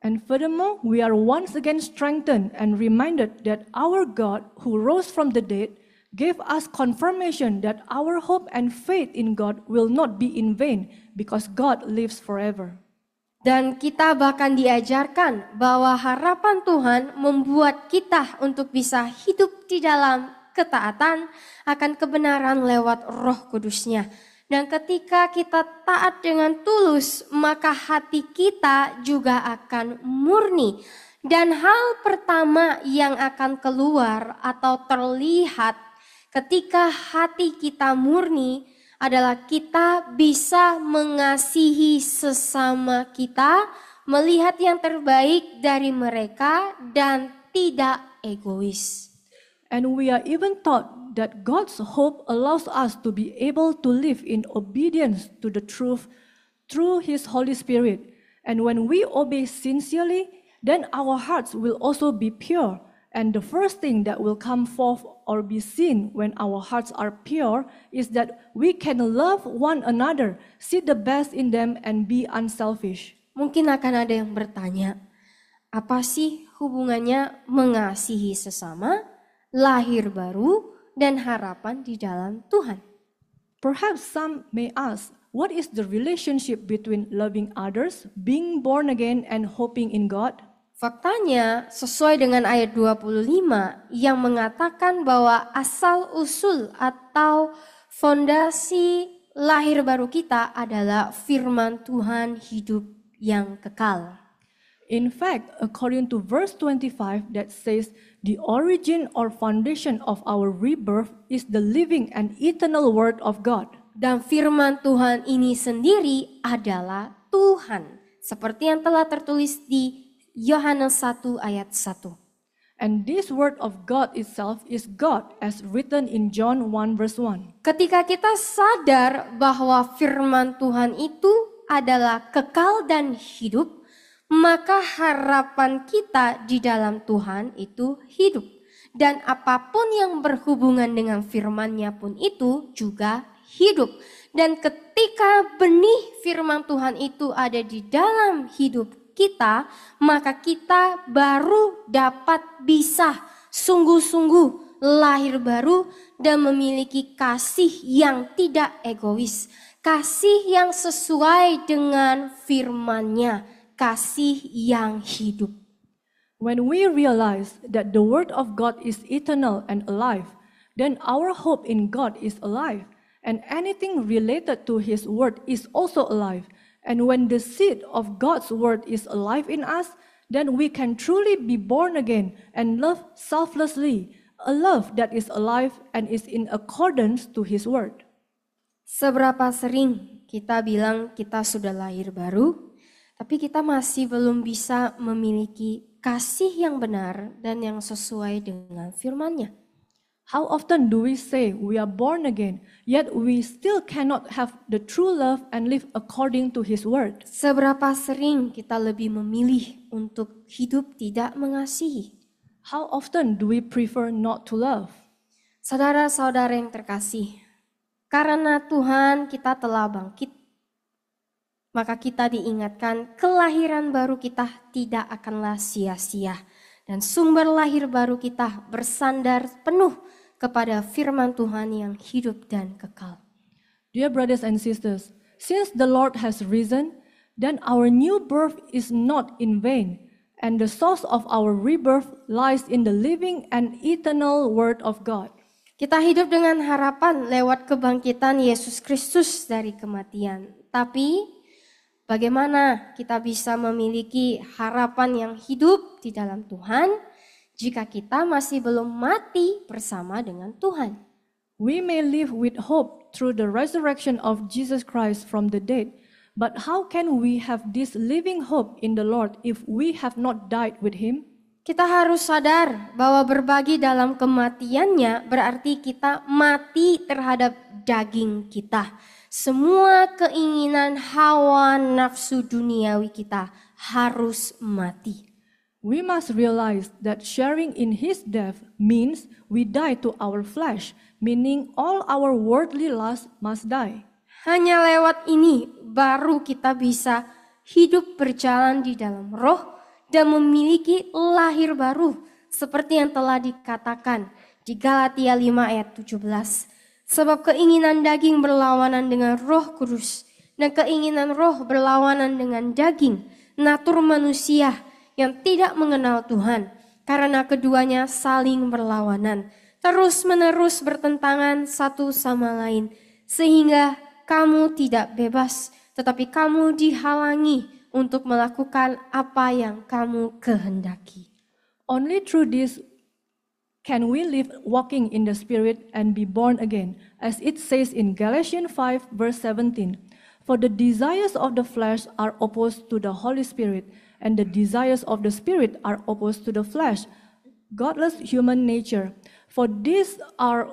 And furthermore, we are once again strengthened and reminded that our God, who rose from the dead, gave us confirmation that our hope and faith in God will not be in vain because God lives forever. Dan kita bahkan diajarkan bahwa harapan Tuhan membuat kita untuk bisa hidup di dalam ketaatan akan kebenaran lewat Roh Kudus-Nya. Dan ketika kita taat dengan tulus, maka hati kita juga akan murni. Dan hal pertama yang akan keluar atau terlihat ketika hati kita murni adalah kita bisa mengasihi sesama kita, melihat yang terbaik dari mereka dan tidak egois. And we are even taught that God's hope allows us to be able to live in obedience to the truth through His Holy Spirit. And when we obey sincerely, then our hearts will also be pure. And the first thing that will come forth or be seen when our hearts are pure is that we can love one another, see the best in them, and be unselfish. Mungkin akan ada yang bertanya, apa sih hubungannya mengasihi sesama, lahir baru, dan harapan di dalam Tuhan? Perhaps some may ask, what is the relationship between loving others, being born again, and hoping in God? Faktanya sesuai dengan ayat 25 yang mengatakan bahwa asal-usul atau fondasi lahir baru kita adalah firman Tuhan hidup yang kekal. In fact, according to verse 25 that says, the origin or foundation of our rebirth is the living and eternal word of God. Dan firman Tuhan ini sendiri adalah Tuhan. Seperti yang telah tertulis di Yohanes 1 ayat 1. And this word of God itself is God as written in John 1 verse 1. Ketika kita sadar bahwa firman Tuhan itu adalah kekal dan hidup, maka harapan kita di dalam Tuhan itu hidup. Dan apapun yang berhubungan dengan firman-Nya pun itu juga hidup. Dan ketika benih firman Tuhan itu ada di dalam hidup kita, maka kita baru dapat bisa sungguh-sungguh lahir baru dan memiliki kasih yang tidak egois. Kasih yang sesuai dengan firman-Nya. Kasih yang hidup. When we realize that the word of God is eternal and alive, then our hope in God is alive, and anything related to His word is also alive. And when the seed of God's word is alive in us, then we can truly be born again and love selflessly, a love that is alive and is in accordance to His word. Seberapa sering kita bilang kita sudah lahir baru, tapi kita masih belum bisa memiliki kasih yang benar dan yang sesuai dengan firman-Nya. How often do we say we are born again, yet we still cannot have the true love and live according to His word? Seberapa sering kita lebih memilih untuk hidup tidak mengasihi? How often do we prefer not to love? Saudara-saudara yang terkasih, karena Tuhan kita telah bangkit, maka kita diingatkan kelahiran baru kita tidak akanlah sia-sia. Dan sumber lahir baru kita bersandar penuh kepada firman Tuhan yang hidup dan kekal. Dear brothers and sisters, since the Lord has risen, then our new birth is not in vain, and the source of our rebirth lies in the living and eternal Word of God. Kita hidup dengan harapan lewat kebangkitan Yesus Kristus dari kematian. Tapi bagaimana kita bisa memiliki harapan yang hidup di dalam Tuhan jika kita masih belum mati bersama dengan Tuhan? We may live with hope through the resurrection of Jesus Christ from the dead, but how can we have this living hope in the Lord if we have not died with Him? Kita harus sadar bahwa berbagi dalam kematiannya berarti kita mati terhadap daging kita. Semua keinginan hawa nafsu duniawi kita harus mati. We must realize that sharing in His death means we die to our flesh, meaning all our worldly lusts must die. Hanya lewat ini baru kita bisa hidup berjalan di dalam roh dan memiliki lahir baru seperti yang telah dikatakan di Galatia 5 ayat 17. Sebab keinginan daging berlawanan dengan Roh Kudus dan keinginan roh berlawanan dengan daging, natur manusia yang tidak mengenal Tuhan, karena keduanya saling berlawanan, terus-menerus bertentangan satu sama lain, sehingga kamu tidak bebas, tetapi kamu dihalangi untuk melakukan apa yang kamu kehendaki. Only through this can we live walking in the Spirit and be born again, as it says in Galatians 5 verse 17. For the desires of the flesh are opposed to the Holy Spirit, and the desires of the Spirit are opposed to the flesh, godless human nature. For these are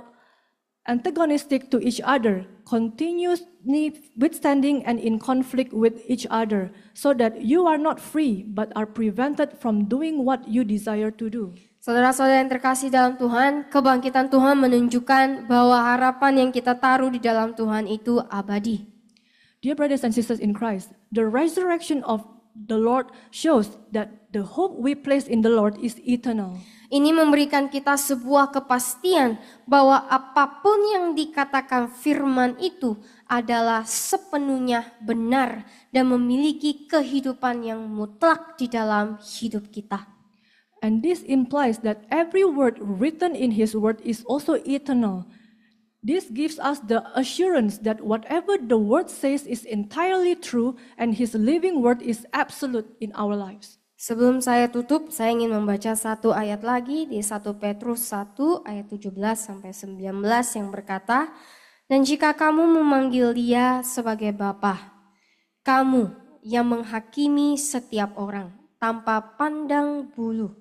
antagonistic to each other, continuously withstanding and in conflict with each other, so that you are not free but are prevented from doing what you desire to do. Saudara-saudara yang terkasih dalam Tuhan, kebangkitan Tuhan menunjukkan bahwa harapan yang kita taruh di dalam Tuhan itu abadi. Dear brothers and sisters in Christ, the resurrection of the Lord shows that the hope we place in the Lord is eternal. Ini memberikan kita sebuah kepastian bahwa apapun yang dikatakan firman itu adalah sepenuhnya benar dan memiliki kehidupan yang mutlak di dalam hidup kita. And this implies that every word written in His word is also eternal. This gives us the assurance that whatever the word says is entirely true and His living word is absolute in our lives. Sebelum saya tutup, saya ingin membaca satu ayat lagi di 1 Petrus 1 ayat 17 sampai 19 yang berkata, dan jika kamu memanggil Dia sebagai Bapa, kamu yang menghakimi setiap orang tanpa pandang bulu,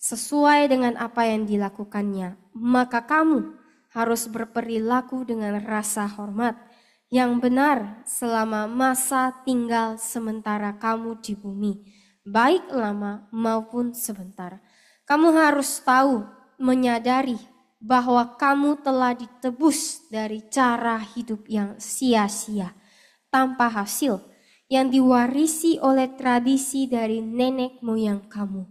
sesuai dengan apa yang dilakukannya, maka kamu harus berperilaku dengan rasa hormat yang benar selama masa tinggal sementara kamu di bumi, baik lama maupun sebentar. Kamu harus tahu, menyadari bahwa kamu telah ditebus dari cara hidup yang sia-sia, tanpa hasil, yang diwarisi oleh tradisi dari nenek moyang kamu.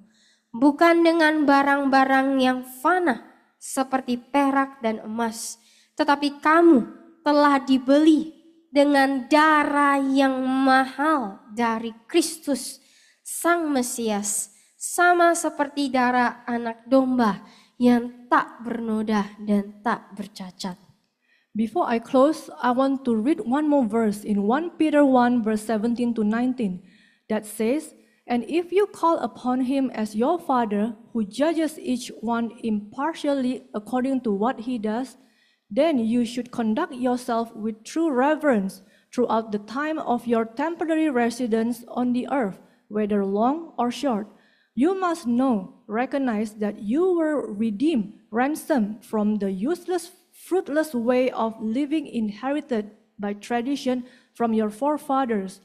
Bukan dengan barang-barang yang fana seperti perak dan emas, tetapi kamu telah dibeli dengan darah yang mahal dari Kristus, Sang Mesias, sama seperti darah anak domba yang tak bernoda dan tak bercacat. Before I close, I want to read one more verse in 1 Peter 1 verse 17 to 19 that says, and if you call upon Him as your Father, who judges each one impartially according to what he does, then you should conduct yourself with true reverence throughout the time of your temporary residence on the earth, whether long or short. You must know, recognize that you were redeemed, ransomed from the useless, fruitless way of living inherited by tradition from your forefathers,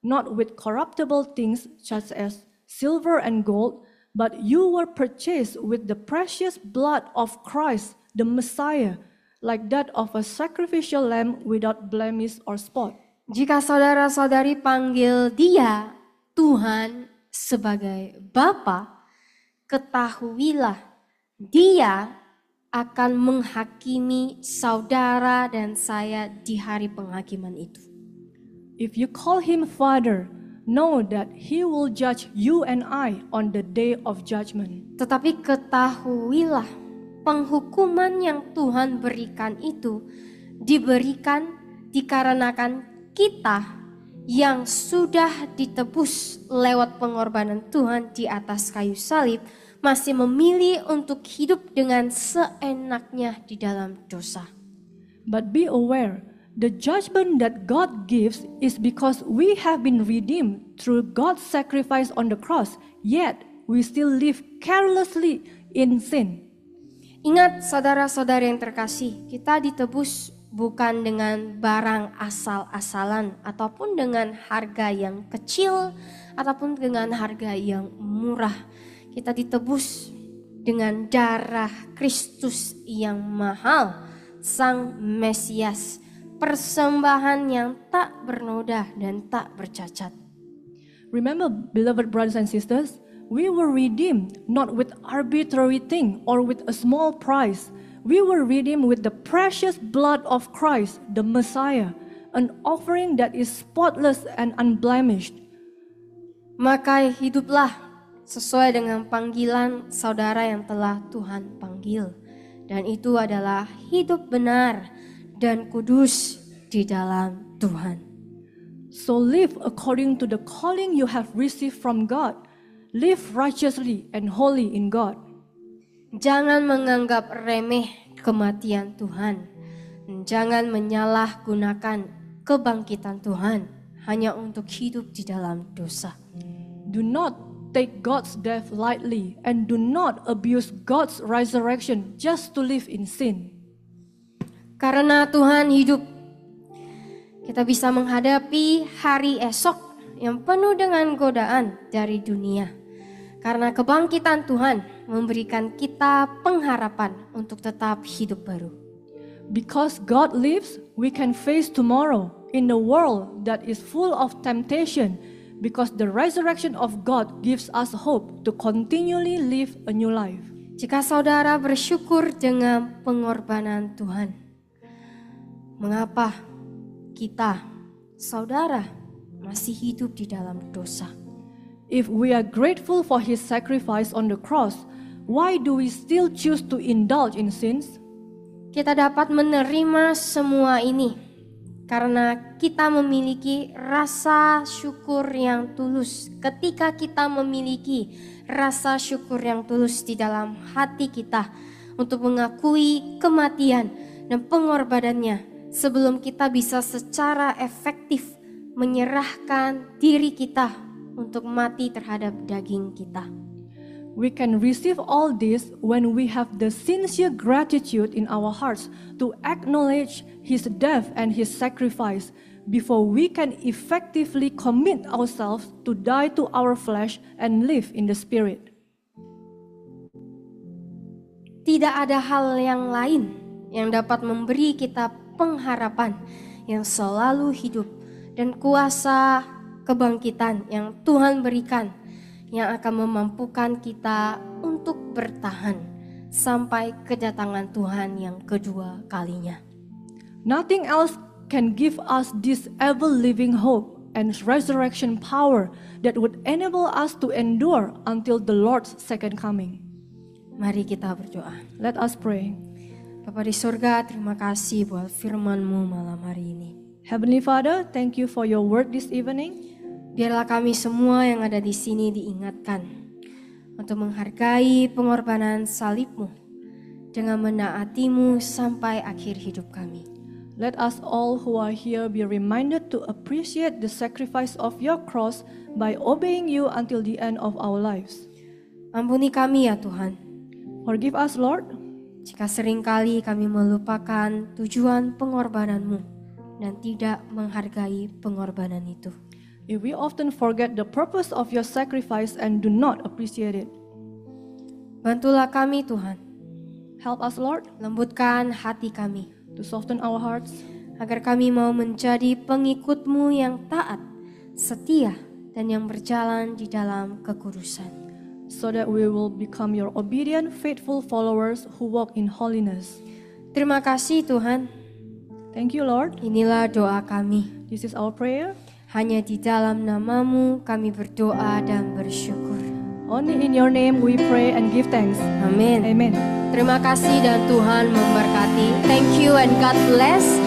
not with corruptible things such as silver and gold, but you were purchased with the precious blood of Christ, the Messiah, like that of a sacrificial lamb without blemish or spot. Jika saudara-saudari panggil Dia, Tuhan, sebagai Bapa, ketahuilah Dia akan menghakimi saudara dan saya di hari penghakiman itu. If you call him Father, know that he will judge you and I on the day of judgment. Tetapi ketahuilah, penghukuman yang Tuhan berikan itu diberikan dikarenakan kita yang sudah ditebus lewat pengorbanan Tuhan di atas kayu salib masih memilih untuk hidup dengan seenaknya di dalam dosa. But be aware, the judgment that God gives is because we have been redeemed through God's sacrifice on the cross, yet we still live carelessly in sin. Ingat saudara-saudara yang terkasih, kita ditebus bukan dengan barang asal-asalan ataupun dengan harga yang kecil ataupun dengan harga yang murah. Kita ditebus dengan darah Kristus yang mahal, Sang Mesias, persembahan yang tak bernoda dan tak bercacat. Remember, beloved brothers and sisters, we were redeemed not with arbitrary thing or with a small price. We were redeemed with the precious blood of Christ, the Messiah, an offering that is spotless and unblemished. Maka hiduplah sesuai dengan panggilan saudara yang telah Tuhan panggil. Dan itu adalah hidup benar dan kudus di dalam Tuhan. So live according to the calling you have received from God. Live righteously and holy in God. Jangan menganggap remeh kematian Tuhan. Jangan menyalahgunakan kebangkitan Tuhan hanya untuk hidup di dalam dosa. Do not take God's death lightly and do not abuse God's resurrection just to live in sin. Karena Tuhan hidup, kita bisa menghadapi hari esok yang penuh dengan godaan dari dunia. Karena kebangkitan Tuhan memberikan kita pengharapan untuk tetap hidup baru. Because God lives, we can face tomorrow in a world that is full of temptation, because the resurrection of God gives us hope to continually live a new life. Jika saudara bersyukur dengan pengorbanan Tuhan, mengapa kita, saudara, masih hidup di dalam dosa? If we are grateful for His sacrifice on the cross, why do we still choose to indulge in sins? Kita dapat menerima semua ini karena kita memiliki rasa syukur yang tulus. Ketika kita memiliki rasa syukur yang tulus di dalam hati kita untuk mengakui kematian dan pengorbanannya, sebelum kita bisa secara efektif menyerahkan diri kita untuk mati terhadap daging kita. We can receive all this when we have the sincere gratitude in our hearts to acknowledge His death and His sacrifice before we can effectively commit ourselves to die to our flesh and live in the Spirit. Tidak ada hal yang lain yang dapat memberi kita pengharapan yang selalu hidup dan kuasa kebangkitan yang Tuhan berikan yang akan memampukan kita untuk bertahan sampai kedatangan Tuhan yang kedua kalinya. Nothing else can give us this ever-living hope and resurrection power that would enable us to endure until the Lord's second coming. Mari kita berdoa. Let us pray. Bapa di surga, terima kasih buat firman-Mu malam hari ini. Heavenly Father, thank you for your word this evening. Biarlah kami semua yang ada di sini diingatkan untuk menghargai pengorbanan salib-Mu dengan menaati-Mu sampai akhir hidup kami. Let us all who are here be reminded to appreciate the sacrifice of your cross by obeying you until the end of our lives. Ampuni kami ya Tuhan, Forgive us, Lord, jika seringkali kami melupakan tujuan pengorbanan-Mu dan tidak menghargai pengorbanan itu. if we often forget the purpose of your sacrifice and do not appreciate it. Bantulah kami Tuhan, Help us, Lord, lembutkan hati kami, to soften our hearts, agar kami mau menjadi pengikut-Mu yang taat, setia, dan yang berjalan di dalam kekudusan. so that we will become your obedient, faithful followers who walk in holiness. Terima kasih Tuhan, Thank you, Lord. inilah doa kami. This is our prayer. Hanya di dalam nama-Mu kami berdoa dan bersyukur. Only in your name we pray and give thanks. Amin. Amen. Terima kasih dan Tuhan memberkati. Thank you and God bless.